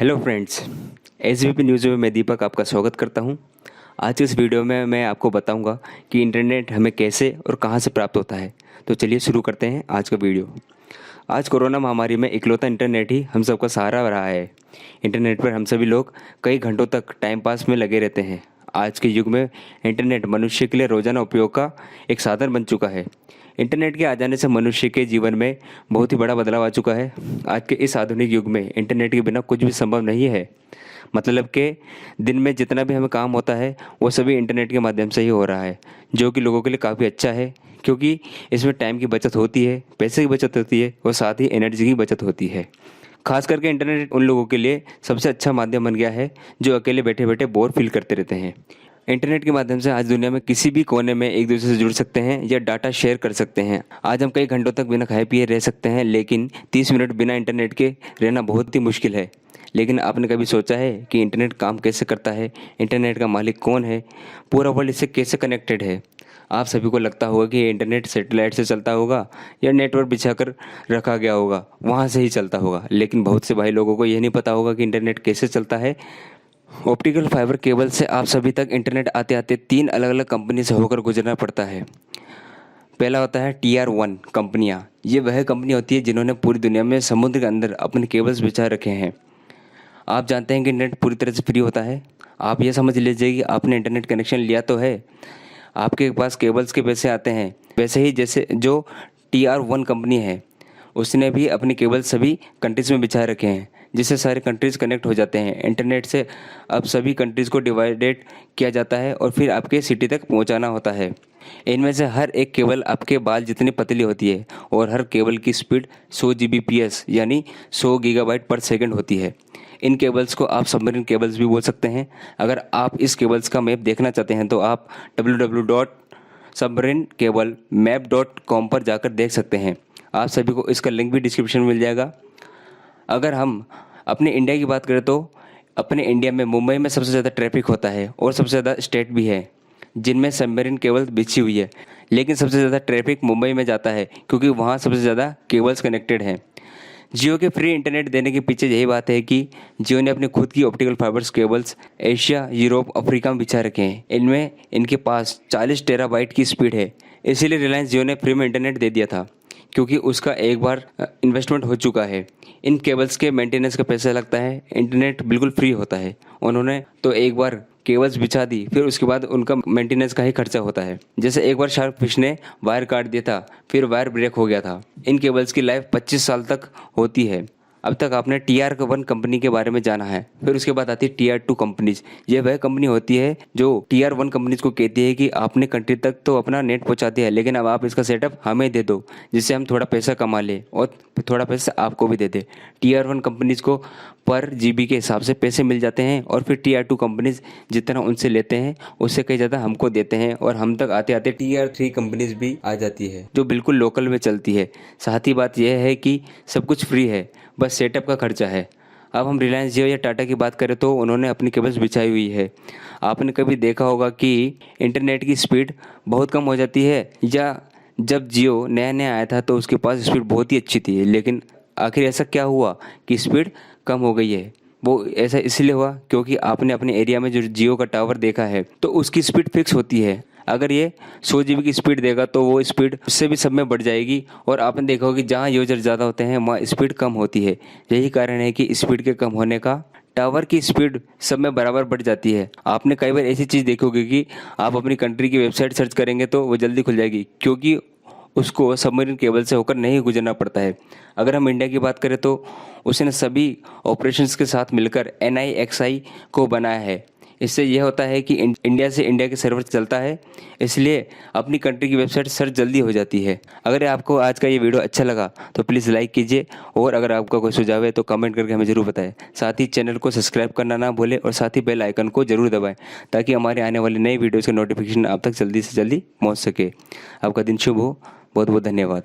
Hello friends, SVP news में मैं दीपक आपका स्वागत करता हूं। आज के इस वीडियो में मैं आपको बताऊंगा कि इंटरनेट हमें कैसे और कहां से प्राप्त होता है। तो चलिए शुरू करते हैं आज का वीडियो। आज कोरोना महामारी में इकलौता इंटरनेट ही हम सबका सहारा रहा है। इंटरनेट पर हम सभी लोग कई घंटों तक टाइम पास में लगे रहते हैं। आज के युग में इंटरनेट मनुष्य के लिए रोज़ाना उपयोग का एक साधन बन चुका है। इंटरनेट के आ जाने से मनुष्य के जीवन में बहुत ही बड़ा बदलाव आ चुका है। आज के इस आधुनिक युग में इंटरनेट के बिना कुछ भी संभव नहीं है। मतलब कि दिन में जितना भी हमें काम होता है वो सभी इंटरनेट के माध्यम से ही हो रहा है, जो कि लोगों के लिए काफ़ी अच्छा है, क्योंकि इसमें टाइम की बचत होती है, पैसे की बचत होती है और साथ ही एनर्जी की बचत होती है। खास करके इंटरनेट उन लोगों के लिए सबसे अच्छा माध्यम बन गया है जो अकेले बैठे बैठे बोर फील करते रहते हैं। इंटरनेट के माध्यम से आज दुनिया में किसी भी कोने में एक दूसरे से जुड़ सकते हैं या डाटा शेयर कर सकते हैं। आज हम कई घंटों तक बिना खाए पिए रह सकते हैं, लेकिन 30 मिनट बिना इंटरनेट के रहना बहुत ही मुश्किल है। लेकिन आपने कभी सोचा है कि इंटरनेट काम कैसे करता है? इंटरनेट का मालिक कौन है? पूरा वर्ल्ड इससे कैसे कनेक्टेड है? आप सभी को लगता होगा कि इंटरनेट सैटेलाइट से चलता होगा या नेटवर्क बिछाकर रखा गया होगा, वहाँ से ही चलता होगा। लेकिन बहुत से भाई लोगों को यह नहीं पता होगा कि इंटरनेट कैसे चलता है। ऑप्टिकल फाइबर केबल से आप सभी तक इंटरनेट आते आते 3 अलग अलग कंपनी से होकर गुजरना पड़ता है। पहला होता है TR1 कंपनियाँ। ये वह कंपनी होती है जिन्होंने पूरी दुनिया में समुद्र के अंदर अपने केबल्स बिछा रखे हैं। आप जानते हैं कि इंटरनेट पूरी तरह से फ्री होता है। आप ये समझ लीजिए कि आपने इंटरनेट कनेक्शन लिया तो है, आपके पास केबल्स के पैसे आते हैं। वैसे ही जैसे जो TR1 कंपनी है उसने भी अपनी केबल सभी कंट्रीज़ में बिछा रखे हैं, जिससे सारे कंट्रीज़ कनेक्ट हो जाते हैं। इंटरनेट से अब सभी कंट्रीज़ को डिवाइडेड किया जाता है और फिर आपके सिटी तक पहुंचाना होता है। इनमें से हर एक केबल आपके बाल जितनी पतली होती है और हर केबल की स्पीड 100 Gbps यानी 100 गीगाबाइट पर सेकंड होती है। इन केबल्स को आप सबमरीन केबल्स भी बोल सकते हैं। अगर आप इस केबल्स का मैप देखना चाहते हैं तो आप www.submarinecablemappcom पर जाकर देख सकते हैं। आप सभी को इसका लिंक भी डिस्क्रिप्शन में मिल जाएगा। अगर हम अपने इंडिया की बात करें तो अपने इंडिया में मुंबई में सबसे ज़्यादा ट्रैफिक होता है और सबसे ज़्यादा स्टेट भी है जिनमें सबमरीन केबल बिछी हुई है। लेकिन सबसे ज़्यादा ट्रैफिक मुंबई में जाता है क्योंकि वहाँ सबसे ज़्यादा केबल्स कनेक्टेड हैं। जियो के फ्री इंटरनेट देने के पीछे यही बात है कि जियो ने अपने खुद की optical fibres cables Asia, Europe, Africa में बिछा रखे हैं। इनमें इनके पास 40 टेराबाइट की स्पीड है। इसीलिए रिलायंस जियो ने फ्री में इंटरनेट दे दिया था, क्योंकि उसका एक बार इन्वेस्टमेंट हो चुका है। इन केबल्स के मेंटेनेंस का पैसा लगता है, इंटरनेट बिल्कुल फ्री होता है। उन्होंने तो एक बार केबल्स बिछा दी, फिर उसके बाद उनका मेंटेनेंस का ही खर्चा होता है। जैसे एक बार शार्क फिश ने वायर काट दिया था, फिर वायर ब्रेक हो गया था। इन केबल्स की लाइफ 25 साल तक होती है। अब तक आपने TR1 कंपनी के बारे में जाना है। फिर उसके बाद आती है TR2 कंपनीज। ये वह कंपनी होती है जो TR1 कंपनीज को कहती है कि आपने कंट्री तक तो अपना नेट पहुंचा दिया है, लेकिन अब आप इसका सेटअप हमें दे दो, जिससे हम थोड़ा पैसा कमा ले और थोड़ा पैसा आपको भी दे दे। TR1 कंपनीज को पर GB के हिसाब से पैसे मिल जाते हैं और फिर TR2 कंपनीज जितना उनसे लेते हैं उससे कहीं ज़्यादा हमको देते हैं, और हम तक आते आते TR3 कंपनीज भी आ जाती है जो बिल्कुल लोकल में चलती है। साथ ही बात यह है कि सब कुछ फ्री है, बस सेटअप का खर्चा है। अब हम रिलायंस जियो या टाटा की बात करें तो उन्होंने अपनी केबल्स बिछाई हुई है। आपने कभी देखा होगा कि इंटरनेट की स्पीड बहुत कम हो जाती है, या जब जियो नया नया आया था तो उसके पास स्पीड बहुत ही अच्छी थी, लेकिन आखिर ऐसा क्या हुआ कि स्पीड कम हो गई है? वो ऐसा इसलिए हुआ क्योंकि आपने अपने एरिया में जो जियो का टावर देखा है तो उसकी स्पीड फिक्स होती है। अगर ये 100 GB की स्पीड देगा तो वो स्पीड उससे भी सब में बढ़ जाएगी, और आपने देखा होगा कि जहाँ यूजर ज़्यादा होते हैं वहाँ स्पीड कम होती है। यही कारण है कि स्पीड के कम होने का टावर की स्पीड सब में बराबर बढ़ जाती है। आपने कई बार ऐसी चीज़ देखी होगी कि आप अपनी कंट्री की वेबसाइट सर्च करेंगे तो वो जल्दी खुल जाएगी, क्योंकि उसको सबमरीन केबल से होकर नहीं गुजरना पड़ता है। अगर हम इंडिया की बात करें तो उसने सभी ऑपरेशंस के साथ मिलकर NIXI को बनाया है। इससे यह होता है कि इंडिया से इंडिया के सर्वर चलता है, इसलिए अपनी कंट्री की वेबसाइट सर्च जल्दी हो जाती है। अगर आपको आज का ये वीडियो अच्छा लगा तो प्लीज़ लाइक कीजिए, और अगर आपका कोई सुझाव है तो कमेंट करके हमें ज़रूर बताएं। साथ ही चैनल को सब्सक्राइब करना ना भूलें और साथ ही बेल आइकन को ज़रूर दबाएं, ताकि हमारे आने वाली नई वीडियोज़ का नोटिफिकेशन आप तक जल्दी से जल्दी पहुँच सके। आपका दिन शुभ हो। बहुत बहुत धन्यवाद।